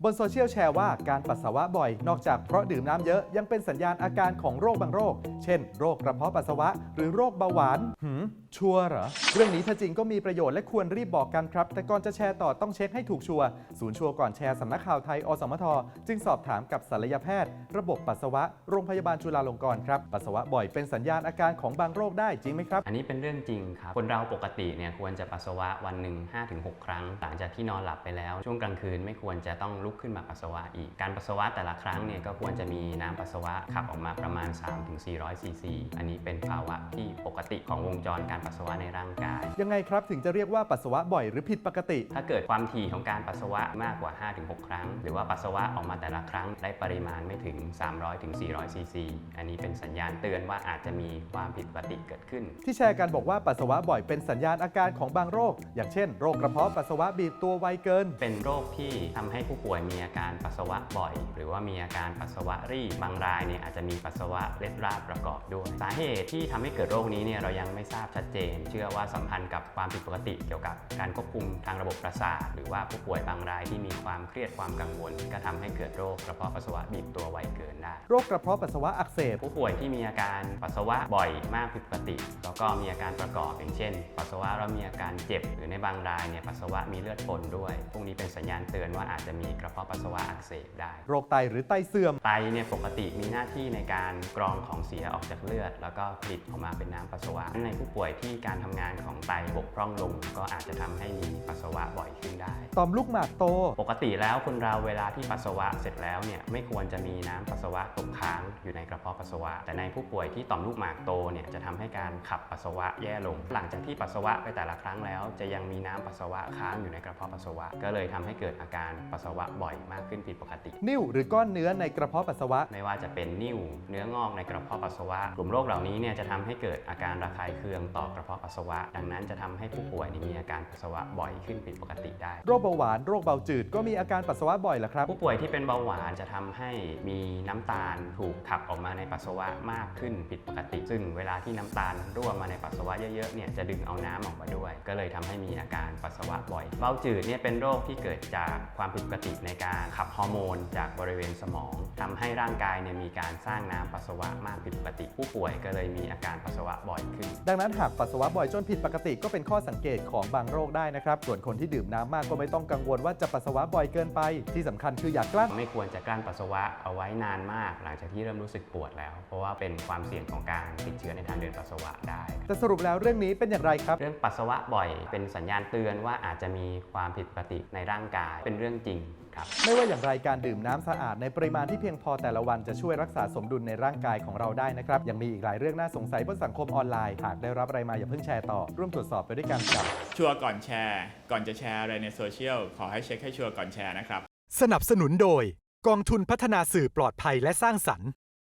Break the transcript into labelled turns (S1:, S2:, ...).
S1: บนโซเชียลแชร์ว่าการปัสสาวะบ่อยนอกจากเพราะดื่มน้ำเยอะยังเป็นสัญญาณอาการของโรคบางโรค เช่นโรคกระเพาะปัสสาวะหรือโรคเบาหวานชัวร์เหรอเรื่องนี้ถ้าจริงก็มีประโยชน์และควรรีบบอกกันครับแต่ก่อนจะแชร์ต่อต้องเช็คให้ถูกชัวร์ศูนย์ชัวร์ก่อนแชร์สำนักข่าวไทยอสมทจึงสอบถามกับศัลยแพทย์ระบบปัสสาวะโรงพยาบาลจุฬาลงกรณ์ครับปัสสาวะบ่อยเป็นสัญญาณอาการของบางโรคได้จริงไหมครับ
S2: อันนี้เป็นเรื่องจริงครับคนเราปกติเนี่ยควรจะปัสสาวะวันหนึ่ง 5-6 ครั้งหลังจากที่นอนหลับไปแล้วช่วงกลางคืนไม่ควรจะต้องลุกขึ้นมาปัสสาวะอีกการปัสสาวะแต่ละครั้งเนี่ยก็ควรจะมีน้ำปัสสาวะขับออกมาประมาณ 3-400 ซีซีอันนี้เป็นภาวะที่ปกติของวงจรการปัสสาวะในร่างกาย
S1: ยังไงครับถึงจะเรียกว่าปัสสาวะบ่อยหรือผิดปกติ
S2: ถ้าเกิดความถี่ของการปัสสาวะมากกว่า 5-6 ครั้งหรือว่าปัสสาวะออกมาแต่ละครั้งได้ปริมาณไม่ถึง 300-400 ซีซีอันนี้เป็นสัญญาณเตือนว่าอาจจะมีความผิดปกติเกิดขึ้น
S1: ที่แชร์กันบอกว่าปัสสาวะบ่อยเป็นสัญญาณอาการของบางโรคอย่างเช่นโรคกระเพาะปัสสาวะบีบตัวไวเกิน
S2: เป็นโรคที่ทำให้ผู้ป่วยมีอาการปัสสาวะบ่อยหรือว่ามีอาการปัสสาวะรีบบางรายเนี่ยอาจจะมีปัสสาวะเล็ดราดประกอบด้วยสาเหตุที่ทำให้เกิดโรคนี้เนี่ยเรายังไม่ทราบชัดเจนเชื่อว่าสัมพันธ์กับความผิดปกติเกี่ยวกับการควบคุมทางระบบประสาทหรือว่าผู้ป่วยบางรายที่มีความเครียดความกังวลก็ทำให้เกิดโรคกระเพาะปัสสาวะบีบตัวไวเกินได้
S1: โรคกระเพาะปัสสาวะอักเสบ
S2: ผู้ป่วยที่มีอาการปัสสาวะบ่อยมากผิดปกติแล้วก็มีอาการประกอบอย่างเช่นปัสสาวะแล้วมีอาการเจ็บหรือในบางรายเนี่ยปัสสาวะมีเลือดปนด้วยพวกนี้เป็นสัญญาณเตือนว่าอาจจะมีกระเพาะปัสสาวะอักเสบได้
S1: โรคไตหรือไตเสื่อม
S2: ไตเนี่ยปกติมีหน้าที่ในการกรองของเสียออกจากเลือดแล้วก็ผลิตออกมาเป็นน้ำปัสสาวะในผู้ป่วยที่การทำงานของไตบกพร่องลงก็อาจจะทำให้มีปัสสาวะบ่อยขึ้นได้
S1: ต่อมลูกหมากโต
S2: ปกติแล้วคนเราเวลาที่ปัสสาวะเสร็จแล้วเนี่ยไม่ควรจะมีน้ำปัสสาวะตกค้างอยู่ในกระเพาะปัสสาวะแต่ในผู้ป่วยที่ต่อมลูกหมากโตเนี่ยจะทำให้การขับปัสสาวะแย่ลงหลังจากที่ปัสสาวะไปแต่ละครั้งแล้วจะยังมีน้ำปัสสาวะค้างอยู่ในกระเพาะปัสสาวะก็เลยทำให้เกิดอาการปัสสาวะบ่อยมากขึ้นผิดปกติ
S1: นิ่วหรือก้อนเนื้อในกระเพาะปัสสาวะ
S2: ไม่ว่าจะเป็นนิ่วเนื้องอกในกระเพาะปัสสาวะกลุ่มโรคเหล่านี้เนี่ยจะทำให้เกิดอาการระคายเคืองต่อกระเพาะปัสสาวะดังนั้นจะทำให้ผู้ป่วยมีอาการปัสสาวะบ่อยขึ้นผิดปกติได้
S1: โรคเบาหวานโรคเบาจืดก็มีอาการปัสสาวะบ่อยเหรอครับ
S2: ผู้ป่วยที่เป็นเบาหวานจะทำให้มีน้ำตาลถูกขับออกมาในปัสสาวะมากขึ้นผิดปกติซึ่งเวลาที่น้ำตาลรั่วมาในปัสสาวะเยอะๆเนี่ยจะดึงเอาน้ำออกมาด้วยก็เลยทำให้มีอาการปัสสาวะบ่อยเบาจืดเนี่ยเป็นโรคที่เกิดจากความผิดปกติในการขับฮอร์โมนจากบริเวณสมองทำให้ร่างกายเนี่ยมีการสร้างน้ำปัสสาวะมากผิดปกติผู้ป่วยก็เลยมีอาการปัสสาวะบ่อยขึ้น
S1: ดังนั้นหากปัสสาวะบ่อยจนผิดปกติก็เป็นข้อสังเกตของบางโรคได้นะครับส่วนคนที่ดื่มน้ำมากก็ไม่ต้องกังวลว่าจะปัสสาวะบ่อยเกินไปที่สำคัญคืออย่ากลั้น
S2: ไม่ควรจะกลั้นปัสสาวะเอาไว้นานมากหลังจากที่เริ่มรู้สึกปวดแล้วเพราะว่าเป็นความเสี่ยงของการติดเชื้อในทางเดินปัสสาวะได้
S1: แต่สรุปแล้วเรื่องนี้เป็นอย่างไรครับ
S2: เรื่องปัสสาวะบ่อยเป็นสัญญาณเตือนว่าอาจจะมีความผิดปกติในร่างกายเป็นเรื่องจริง
S1: ไม่ว่าอย่างไรการดื่มน้ำสะอาดในปริมาณที่เพียงพอแต่ละวันจะช่วยรักษาสมดุลในร่างกายของเราได้นะครับยังมีอีกหลายเรื่องน่าสงสัยบนสังคมออนไลน์หากได้รับอะไรมาอย่าเพิ่งแชร์ต่อร่วมตรวจสอบไปด้วยกันกับ
S3: ชัวร์ก่อนแชร์ก่อนจะแชร์อะไรในโซเชียลขอให้เช็คให้ชัวร์ก่อนแชร์นะครับ
S1: สนับสนุนโดยกองทุนพัฒนาสื่อปลอดภัยและสร้างสรรค์